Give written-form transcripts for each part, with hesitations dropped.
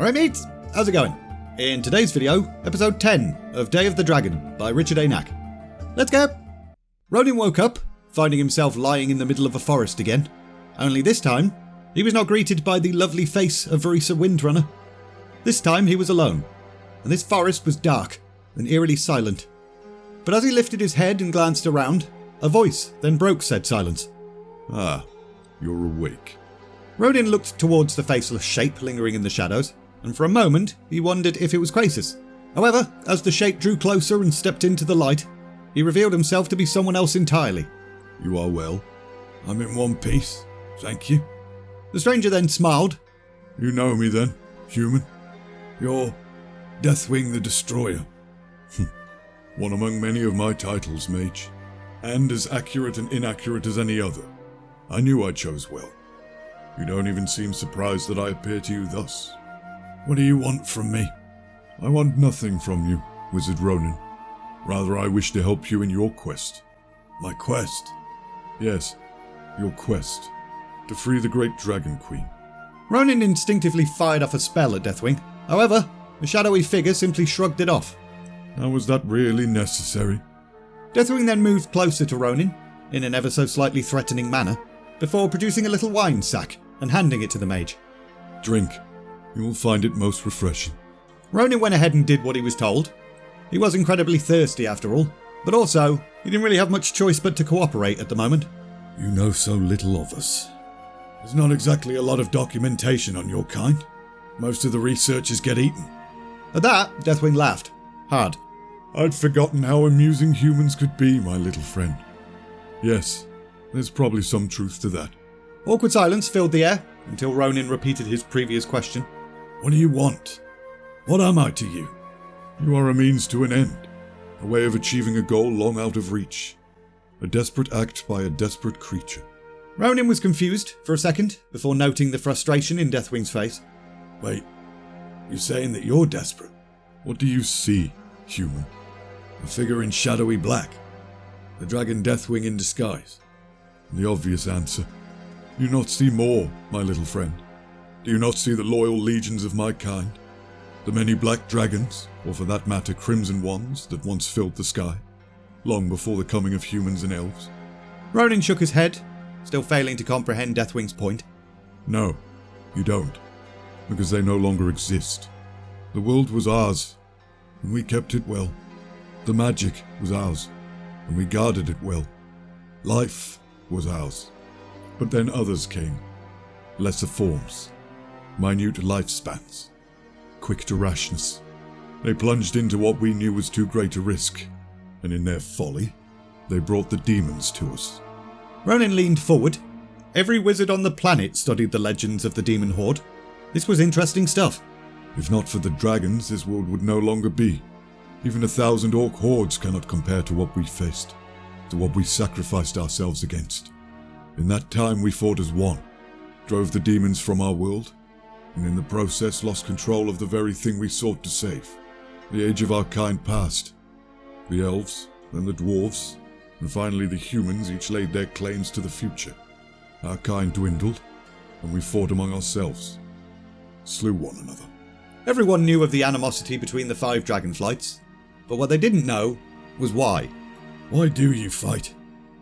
Alright mates, how's it going? In today's video, episode 10 of Day of the Dragon by Richard A. Knack. Let's go! Rhonin woke up, finding himself lying in the middle of a forest again. Only this time, he was not greeted by the lovely face of Verisa Windrunner. This time he was alone, and this forest was dark and eerily silent. But as he lifted his head and glanced around, a voice then broke said silence. Ah, you're awake. Rhonin looked towards the faceless shape lingering in the shadows, and for a moment he wondered if it was Quasis. However, as the shape drew closer and stepped into the light, he revealed himself to be someone else entirely. You are well? I'm in one piece, thank you. The stranger then smiled. You know me then, human? You're Deathwing the Destroyer. One among many of my titles, mage, and as accurate and inaccurate as any other. I knew I chose well. You don't even seem surprised that I appear to you thus. What do you want from me? I want nothing from you, Wizard Rhonin. Rather, I wish to help you in your quest. My quest? Yes, your quest. To free the great Dragon Queen. Rhonin instinctively fired off a spell at Deathwing. However, the shadowy figure simply shrugged it off. Now, was that really necessary? Deathwing then moved closer to Rhonin, in an ever so slightly threatening manner, before producing a little wine sack and handing it to the mage. Drink. You will find it most refreshing. Rhonin went ahead and did what he was told. He was incredibly thirsty after all, but also, he didn't really have much choice but to cooperate at the moment. You know so little of us. There's not exactly a lot of documentation on your kind. Most of the researchers get eaten. At that, Deathwing laughed. Hard. I'd forgotten how amusing humans could be, my little friend. Yes, there's probably some truth to that. Awkward silence filled the air, until Rhonin repeated his previous question. What do you want? What am I to you? You are a means to an end. A way of achieving a goal long out of reach. A desperate act by a desperate creature. Rhonin was confused for a second, before noting the frustration in Deathwing's face. Wait, you're saying that you're desperate? What do you see, human? A figure in shadowy black. The dragon Deathwing in disguise. The obvious answer. Do you not see more, my little friend? Do you not see the loyal legions of my kind? The many black dragons, or for that matter crimson ones, that once filled the sky, long before the coming of humans and elves? Rhonin shook his head, still failing to comprehend Deathwing's point. No, you don't, because they no longer exist. The world was ours, and we kept it well. The magic was ours, and we guarded it well. Life was ours. But then others came. Lesser forms. Minute lifespans. Quick to rashness. They plunged into what we knew was too great a risk, and in their folly, they brought the demons to us. Rhonin leaned forward. Every wizard on the planet studied the legends of the demon horde. This was interesting stuff. If not for the dragons, this world would no longer be. Even 1,000 orc hordes cannot compare to what we faced, to what we sacrificed ourselves against. In that time we fought as one, drove the demons from our world, and in the process lost control of the very thing we sought to save. The age of our kind passed. The elves, then the dwarves, and finally the humans each laid their claims to the future. Our kind dwindled, and we fought among ourselves, slew one another. Everyone knew of the animosity between the 5 dragonflights, but what they didn't know was why. Why do you fight,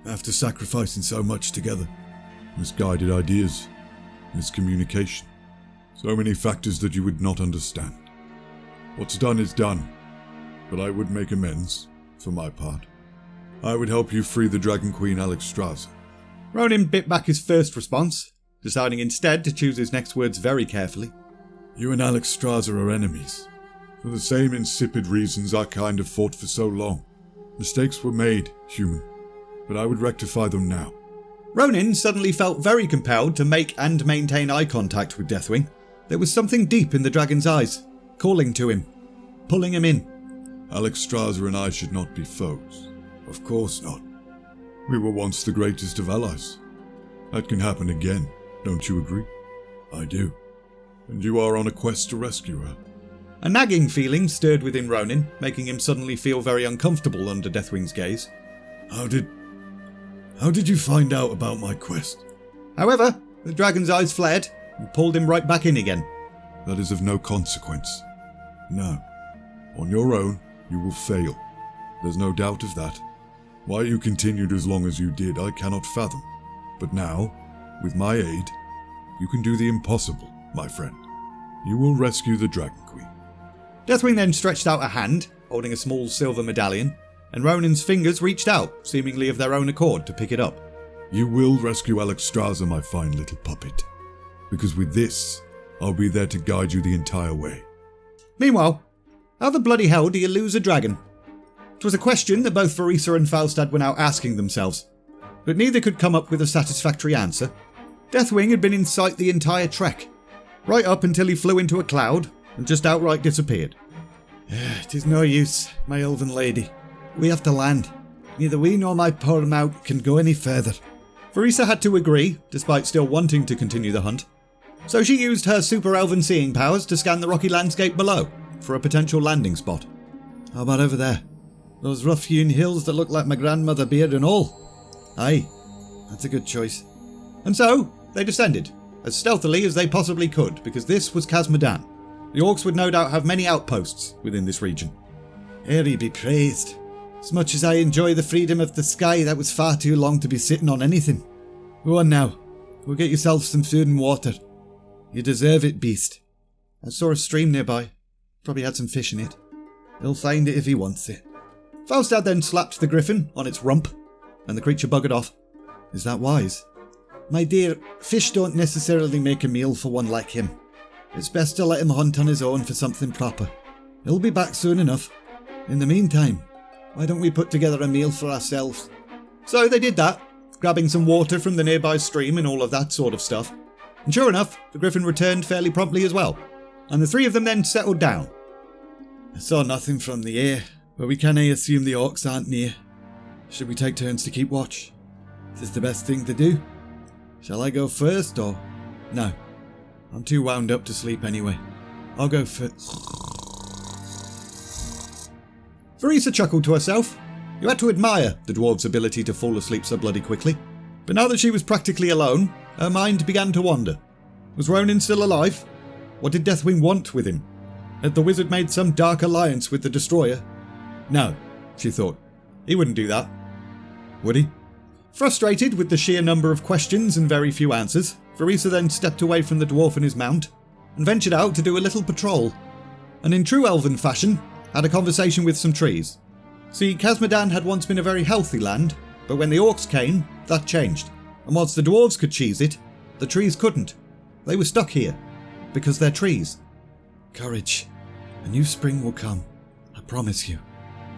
after sacrificing so much together? Misguided ideas, miscommunication, so many factors that you would not understand. What's done is done, but I would make amends, for my part. I would help you free the Dragon Queen Alexstrasza. Rhonin bit back his first response, deciding instead to choose his next words very carefully. You and Alexstrasza are enemies. For the same insipid reasons our kind have fought for so long. Mistakes were made, human, but I would rectify them now. Rhonin suddenly felt very compelled to make and maintain eye contact with Deathwing. There was something deep in the dragon's eyes, calling to him, pulling him in. Alexstrasza and I should not be foes. Of course not. We were once the greatest of allies. That can happen again, don't you agree? I do. And you are on a quest to rescue her. A nagging feeling stirred within Rhonin, making him suddenly feel very uncomfortable under Deathwing's gaze. How did you find out about my quest? However, the dragon's eyes flared and pulled him right back in again. that is of no consequence. No. On your own, you will fail. There's no doubt of that. Why you continued as long as you did, I cannot fathom. But now, with my aid, you can do the impossible, my friend. You will rescue the Dragon Queen. Deathwing then stretched out a hand, holding a small silver medallion, and Rhonin's fingers reached out, seemingly of their own accord, to pick it up. You will rescue Alexstrasza, my fine little puppet. Because with this, I'll be there to guide you the entire way. Meanwhile, how the bloody hell do you lose a dragon? It was a question that both Vereesa and Falstad were now asking themselves, but neither could come up with a satisfactory answer. Deathwing had been in sight the entire trek, right up until he flew into a cloud and just outright disappeared. It is no use, my elven lady. We have to land. Neither we nor my poor mount can go any further. Vereesa had to agree, despite still wanting to continue the hunt. So she used her super elven seeing powers to scan the rocky landscape below for a potential landing spot. How about over there? Those rough-hewn hills that look like my grandmother beard and all? Aye, that's a good choice. And so, they descended, as stealthily as they possibly could, because this was Khazmodan. The orcs would no doubt have many outposts within this region. Eri be praised. As much as I enjoy the freedom of the sky, that was far too long to be sitting on anything. Go on now. Go get yourself some food and water. You deserve it, beast. I saw a stream nearby. Probably had some fish in it. He'll find it if he wants it. Falstad then slapped the griffin on its rump, and the creature buggered off. Is that wise? My dear, fish don't necessarily make a meal for one like him. It's best to let him hunt on his own for something proper. He'll be back soon enough. In the meantime, why don't we put together a meal for ourselves? So they did that, grabbing some water from the nearby stream and all of that sort of stuff. And sure enough, the griffin returned fairly promptly as well, and the three of them then settled down. I saw nothing from the air, but we can assume the orcs aren't near. Should we take turns to keep watch? Is this the best thing to do? Shall I go first, or... No, I'm too wound up to sleep anyway. I'll go first. Vereesa chuckled to herself. You had to admire the dwarf's ability to fall asleep so bloody quickly. But now that she was practically alone, her mind began to wander. Was Rhonin still alive? What did Deathwing want with him? Had the wizard made some dark alliance with the Destroyer? No, she thought. He wouldn't do that. Would he? Frustrated with the sheer number of questions and very few answers, Vereesa then stepped away from the dwarf and his mount, and ventured out to do a little patrol. And in true elven fashion, had a conversation with some trees. See, Khazmodan had once been a very healthy land, but when the orcs came, that changed. And whilst the dwarves could cheese it, the trees couldn't. They were stuck here, because they're trees. Courage. A new spring will come. I promise you.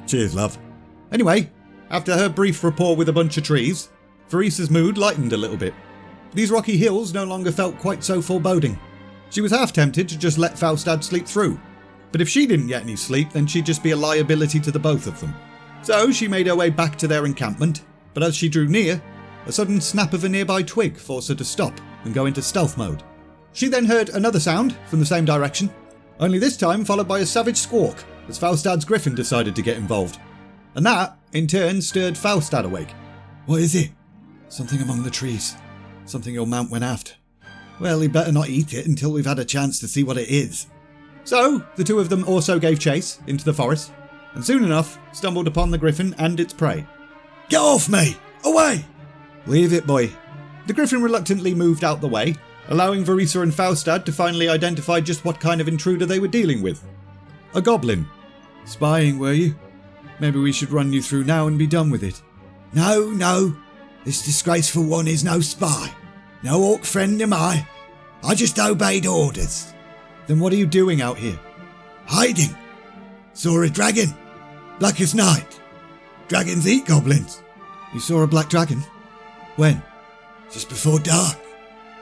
Cheers, love. Anyway, after her brief rapport with a bunch of trees, Vereesa's mood lightened a little bit. These rocky hills no longer felt quite so foreboding. She was half tempted to just let Falstad sleep through, but if she didn't get any sleep, then she'd just be a liability to the both of them. So she made her way back to their encampment, but as she drew near, a sudden snap of a nearby twig forced her to stop and go into stealth mode. She then heard another sound from the same direction, only this time followed by a savage squawk as Falstad's griffin decided to get involved. And that, in turn, stirred Falstad awake. What is it? Something among the trees. Something your mount went after. Well, he'd better not eat it until we've had a chance to see what it is. So, the two of them also gave chase into the forest, and soon enough stumbled upon the griffin and its prey. Get off me! Away! Leave it, boy. The griffin reluctantly moved out the way, allowing Vereesa and Falstad to finally identify just what kind of intruder they were dealing with. A goblin. Spying, were you? Maybe we should run you through now and be done with it. No. This disgraceful one is no spy. No orc friend am I. I just obeyed orders. Then what are you doing out here? Hiding. Saw a dragon. Black as night. Dragons eat goblins. You saw a black dragon? When? Just before dark.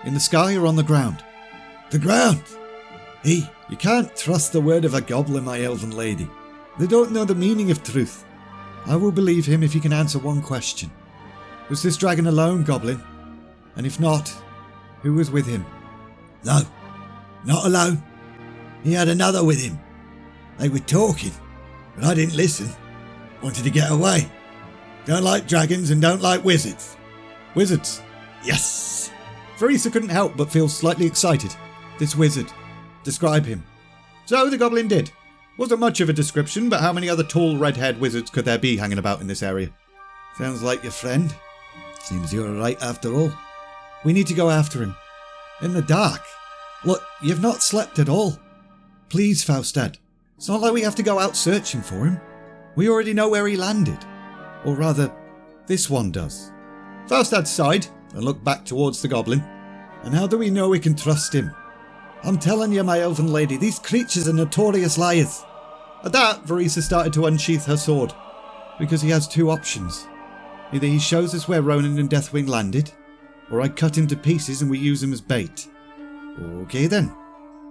In the sky or on the ground? The ground. You can't trust the word of a goblin, my elven lady. They don't know the meaning of truth. I will believe him if he can answer one question. Was this dragon alone, goblin? And if not, who was with him? No, not alone. He had another with him. They were talking, but I didn't listen. Wanted to get away. Don't like dragons and don't like wizards. Wizards? Yes! Vereesa couldn't help but feel slightly excited. This wizard. Describe him. So the goblin did. Wasn't much of a description, but how many other tall red-haired wizards could there be hanging about in this area? Sounds like your friend. Seems you're right after all. We need to go after him. In the dark? Look, you've not slept at all. Please, Faustad. It's not like we have to go out searching for him. We already know where he landed. Or rather, this one does. Faustad sighed and looked back towards the goblin. And how do we know we can trust him? I'm telling you, my elven lady, these creatures are notorious liars. At that, Verisa started to unsheath her sword. Because he has two options. Either he shows us where Rhonin and Deathwing landed, or I cut him to pieces and we use him as bait. Okay then.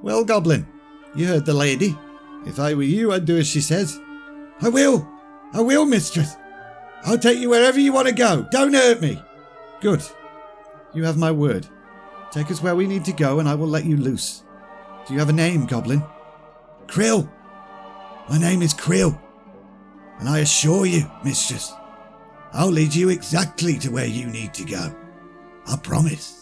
Well, goblin, you heard the lady. If I were you, I'd do as she says. I will, mistress. I'll take you wherever you want to go. Don't hurt me. Good. You have my word. Take us where we need to go and I will let you loose. Do you have a name, goblin? Krill. My name is Krill. And I assure you, mistress, I'll lead you exactly to where you need to go. I promise.